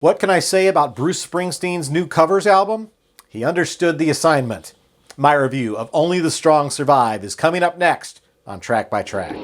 What can I say about Bruce Springsteen's new covers album? He understood the assignment. My review of Only the Strong Survive is coming up next on Track by Track.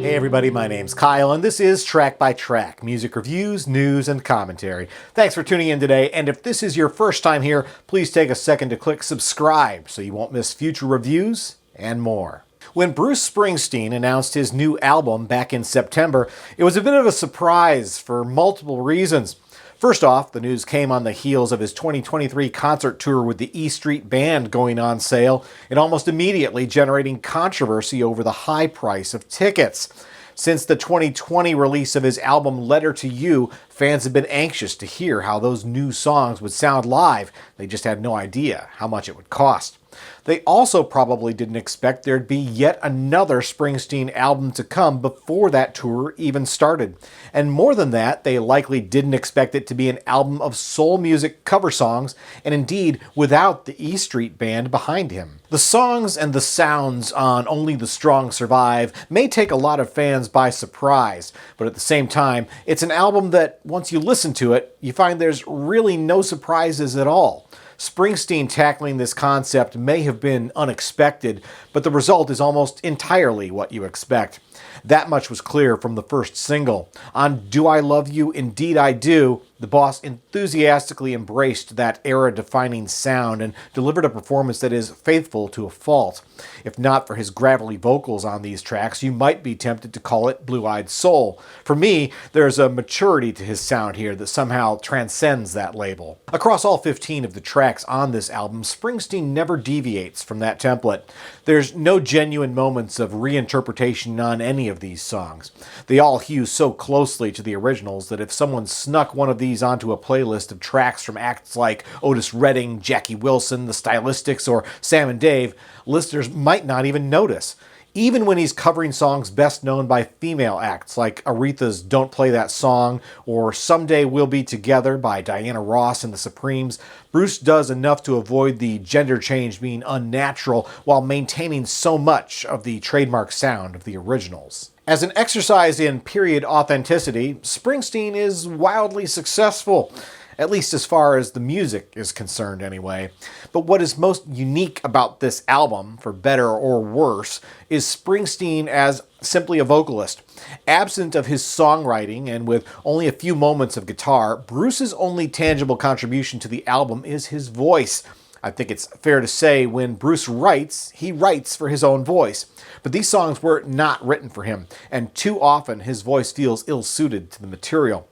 Hey everybody, my name's Kyle, and this is Track by Track, music reviews, news, and commentary. Thanks for tuning in today, and if this is your first time here, please take a second to click subscribe so you won't miss future reviews and more. When Bruce Springsteen announced his new album back in September, it was a bit of a surprise for multiple reasons. First off, the news came on the heels of his 2023 concert tour with the E Street Band going on sale and almost immediately generating controversy over the high price of tickets. Since the 2020 release of his album Letter to You, fans have been anxious to hear how those new songs would sound live. They just had no idea how much it would cost. They also probably didn't expect there'd be yet another Springsteen album to come before that tour even started. And more than that, they likely didn't expect it to be an album of soul music cover songs, and indeed without the E Street Band behind him. The songs and the sounds on Only the Strong Survive may take a lot of fans by surprise, but at the same time, it's an album that, once you listen to it, you find there's really no surprises at all. Springsteen tackling this concept may have been unexpected, but the result is almost entirely what you expect. That much was clear from the first single. On Do I Love You? Indeed I Do, the boss enthusiastically embraced that era-defining sound and delivered a performance that is faithful to a fault. If not for his gravelly vocals on these tracks, you might be tempted to call it blue-eyed soul. For me, there's a maturity to his sound here that somehow transcends that label. Across all 15 of the tracks on this album, Springsteen never deviates from that template. There's no genuine moments of reinterpretation on any of these songs. They all hew so closely to the originals that if someone snuck one of these onto a playlist of tracks from acts like Otis Redding, Jackie Wilson, the Stylistics, or Sam and Dave, listeners might not even notice. Even when he's covering songs best known by female acts like Aretha's Don't Play That Song or Someday We'll Be Together by Diana Ross and the Supremes, Bruce does enough to avoid the gender change being unnatural while maintaining so much of the trademark sound of the originals. As an exercise in period authenticity, Springsteen is wildly successful, at least as far as the music is concerned anyway. But what is most unique about this album, for better or worse, is Springsteen as simply a vocalist. Absent of his songwriting and with only a few moments of guitar, Bruce's only tangible contribution to the album is his voice. I think it's fair to say when Bruce writes, he writes for his own voice. But these songs were not written for him, and too often his voice feels ill-suited to the material.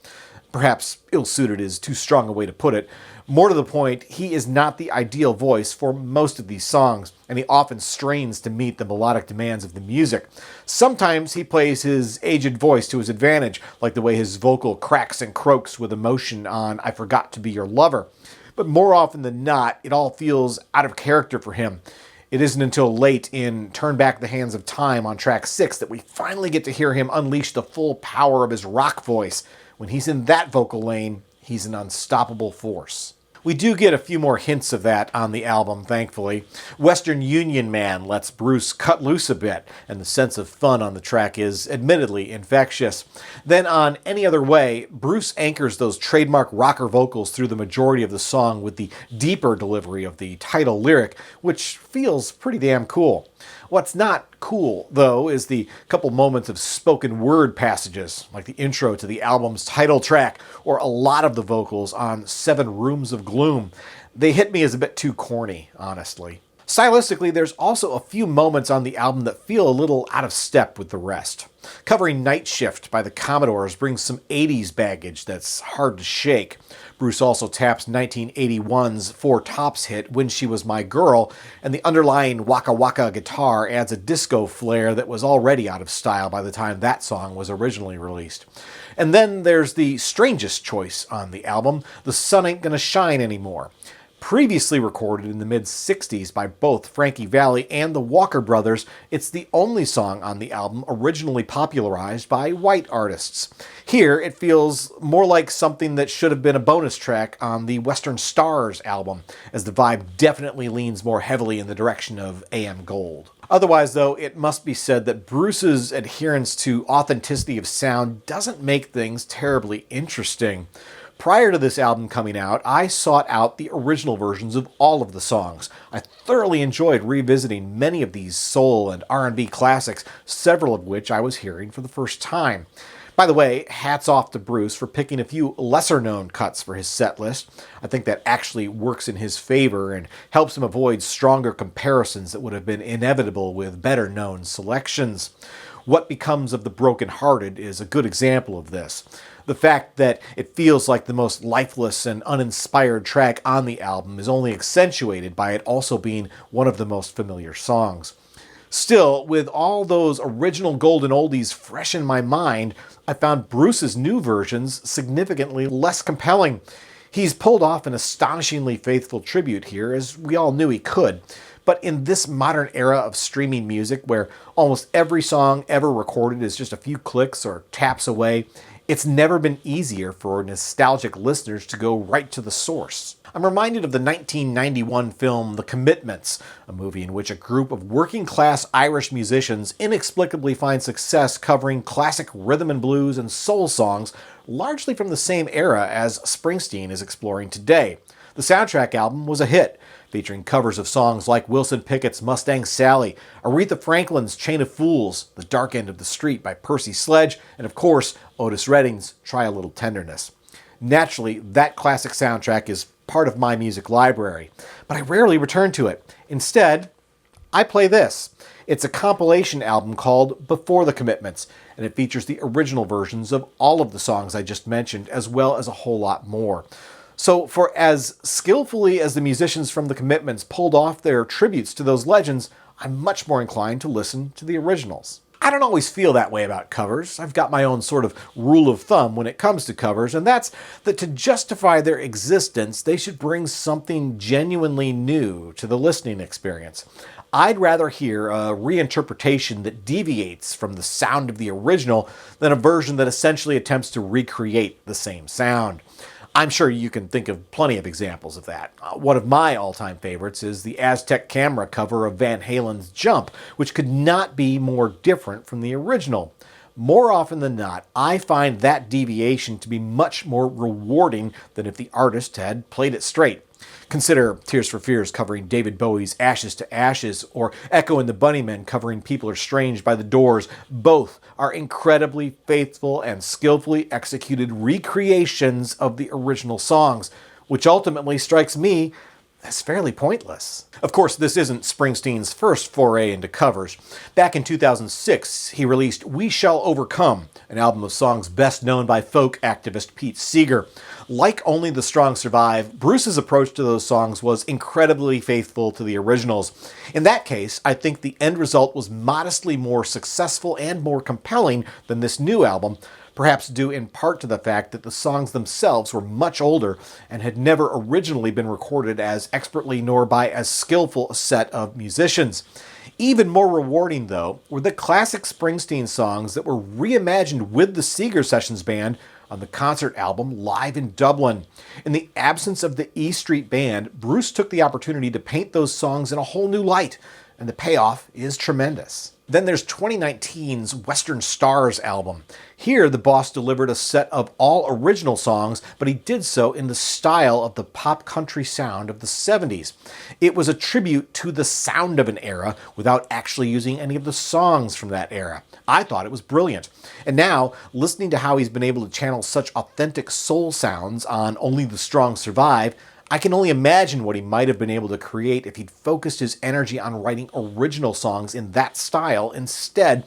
Perhaps ill-suited is too strong a way to put it. More to the point, he is not the ideal voice for most of these songs, and he often strains to meet the melodic demands of the music. Sometimes he plays his aged voice to his advantage, like the way his vocal cracks and croaks with emotion on I Forgot to Be Your Lover. But more often than not, it all feels out of character for him. It isn't until late in Turn Back the Hands of Time on track 6 that we finally get to hear him unleash the full power of his rock voice. When he's in that vocal lane, he's an unstoppable force. We do get a few more hints of that on the album, thankfully. Western Union Man lets Bruce cut loose a bit, and the sense of fun on the track is admittedly infectious. Then on Any Other Way, Bruce anchors those trademark rocker vocals through the majority of the song with the deeper delivery of the title lyric, which feels pretty damn cool. What's not cool, though, is the couple moments of spoken word passages, like the intro to the album's title track, or a lot of the vocals on 7 Rooms of Gloom. They hit me as a bit too corny, honestly. Stylistically, there's also a few moments on the album that feel a little out of step with the rest. Covering Night Shift by the Commodores brings some 80s baggage that's hard to shake. Bruce also taps 1981's Four Tops hit When She Was My Girl, and the underlying Waka Waka guitar adds a disco flair that was already out of style by the time that song was originally released. And then there's the strangest choice on the album, The Sun Ain't Gonna Shine Anymore. Previously recorded in the mid-60s by both Frankie Valli and the Walker Brothers, it's the only song on the album originally popularized by white artists. Here, it feels more like something that should have been a bonus track on the Western Stars album, as the vibe definitely leans more heavily in the direction of AM Gold. Otherwise, though, it must be said that Bruce's adherence to authenticity of sound doesn't make things terribly interesting. Prior to this album coming out, I sought out the original versions of all of the songs. I thoroughly enjoyed revisiting many of these soul and R&B classics, several of which I was hearing for the first time. By the way, hats off to Bruce for picking a few lesser-known cuts for his set list. I think that actually works in his favor and helps him avoid stronger comparisons that would have been inevitable with better-known selections. What Becomes of the Broken-Hearted is a good example of this. The fact that it feels like the most lifeless and uninspired track on the album is only accentuated by it also being one of the most familiar songs. Still, with all those original golden oldies fresh in my mind, I found Bruce's new versions significantly less compelling. He's pulled off an astonishingly faithful tribute here, as we all knew he could. But in this modern era of streaming music, where almost every song ever recorded is just a few clicks or taps away, it's never been easier for nostalgic listeners to go right to the source. I'm reminded of the 1991 film The Commitments, a movie in which a group of working-class Irish musicians inexplicably find success covering classic rhythm and blues and soul songs, largely from the same era as Springsteen is exploring today. The soundtrack album was a hit, featuring covers of songs like Wilson Pickett's Mustang Sally, Aretha Franklin's Chain of Fools, The Dark End of the Street by Percy Sledge, and of course, Otis Redding's Try a Little Tenderness. Naturally, that classic soundtrack is part of my music library, but I rarely return to it. Instead, I play this. It's a compilation album called Before the Commitments, and it features the original versions of all of the songs I just mentioned, as well as a whole lot more. So for as skillfully as the musicians from the Commitments pulled off their tributes to those legends, I'm much more inclined to listen to the originals. I don't always feel that way about covers. I've got my own sort of rule of thumb when it comes to covers, and that's that to justify their existence, they should bring something genuinely new to the listening experience. I'd rather hear a reinterpretation that deviates from the sound of the original than a version that essentially attempts to recreate the same sound. I'm sure you can think of plenty of examples of that. One of my all-time favorites is the Aztec Camera cover of Van Halen's Jump, which could not be more different from the original. More often than not, I find that deviation to be much more rewarding than if the artist had played it straight. Consider Tears for Fears covering David Bowie's Ashes to Ashes, or Echo and the Bunnymen covering People Are Strange by The Doors. Both are incredibly faithful and skillfully executed recreations of the original songs, which ultimately strikes me as fairly pointless. Of course, this isn't Springsteen's first foray into covers. Back in 2006, he released We Shall Overcome, an album of songs best known by folk activist Pete Seeger. Like Only the Strong Survive, Bruce's approach to those songs was incredibly faithful to the originals. In that case, I think the end result was modestly more successful and more compelling than this new album, perhaps due in part to the fact that the songs themselves were much older and had never originally been recorded as expertly nor by as skillful a set of musicians. Even more rewarding, though, were the classic Springsteen songs that were reimagined with the Seeger Sessions Band on the concert album Live in Dublin. In the absence of the E Street Band, Bruce took the opportunity to paint those songs in a whole new light, and the payoff is tremendous. Then there's 2019's Western Stars album. Here, the boss delivered a set of all original songs, but he did so in the style of the pop country sound of the 70s. It was a tribute to the sound of an era without actually using any of the songs from that era. I thought it was brilliant. And now, listening to how he's been able to channel such authentic soul sounds on Only the Strong Survive, I can only imagine what he might have been able to create if he'd focused his energy on writing original songs in that style instead,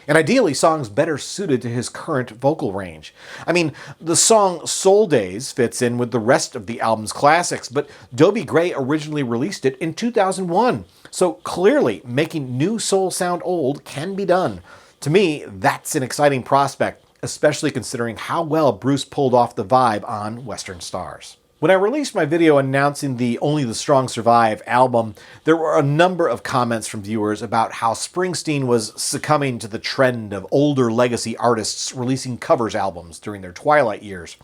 and ideally songs better suited to his current vocal range. I mean, the song Soul Days fits in with the rest of the album's classics, but Dobie Gray originally released it in 2001, so clearly making new soul sound old can be done. To me, that's an exciting prospect, especially considering how well Bruce pulled off the vibe on Western Stars. When I released my video announcing the Only the Strong Survive album, there were a number of comments from viewers about how Springsteen was succumbing to the trend of older legacy artists releasing covers albums during their twilight years.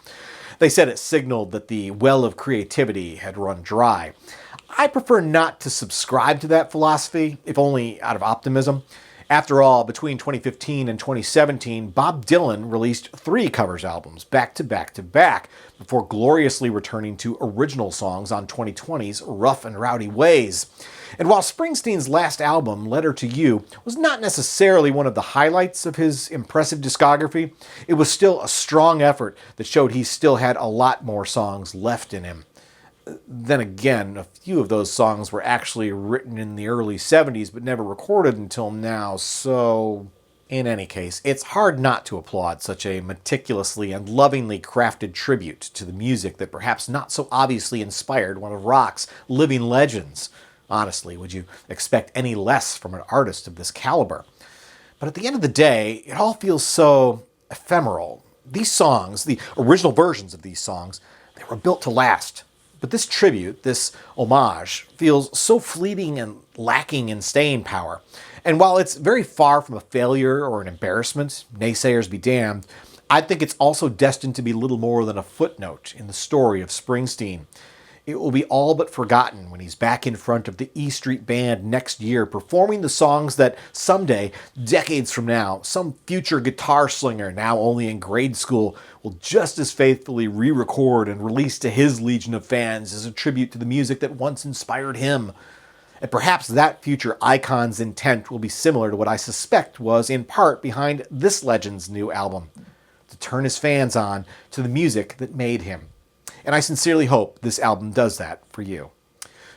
They said it signaled that the well of creativity had run dry. I prefer not to subscribe to that philosophy, if only out of optimism. After all, between 2015 and 2017, Bob Dylan released 3 covers albums, back to back to back, before gloriously returning to original songs on 2020's Rough and Rowdy Ways. And while Springsteen's last album, Letter to You, was not necessarily one of the highlights of his impressive discography, it was still a strong effort that showed he still had a lot more songs left in him. Then again, a few of those songs were actually written in the early 70s but never recorded until now, so in any case, it's hard not to applaud such a meticulously and lovingly crafted tribute to the music that perhaps not so obviously inspired one of rock's living legends. Honestly, would you expect any less from an artist of this caliber? But at the end of the day, it all feels so ephemeral. These songs, the original versions of these songs, they were built to last. But this tribute, this homage, feels so fleeting and lacking in staying power. And while it's very far from a failure or an embarrassment, naysayers be damned, I think it's also destined to be little more than a footnote in the story of Springsteen. It will be all but forgotten when he's back in front of the E Street Band next year, performing the songs that someday, decades from now, some future guitar slinger, now only in grade school, will just as faithfully re-record and release to his legion of fans as a tribute to the music that once inspired him. And perhaps that future icon's intent will be similar to what I suspect was in part behind this legend's new album, to turn his fans on to the music that made him. And I sincerely hope this album does that for you.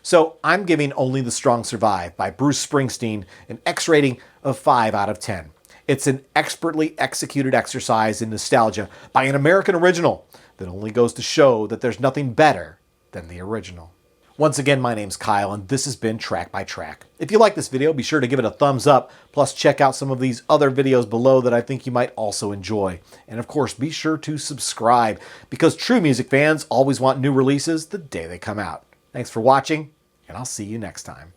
So I'm giving Only the Strong Survive by Bruce Springsteen an X rating of 5 out of 10. It's an expertly executed exercise in nostalgia by an American original that only goes to show that there's nothing better than the original. Once again, my name's Kyle, and this has been Track by Track. If you like this video, be sure to give it a thumbs up, plus check out some of these other videos below that I think you might also enjoy. And of course, be sure to subscribe, because true music fans always want new releases the day they come out. Thanks for watching, and I'll see you next time.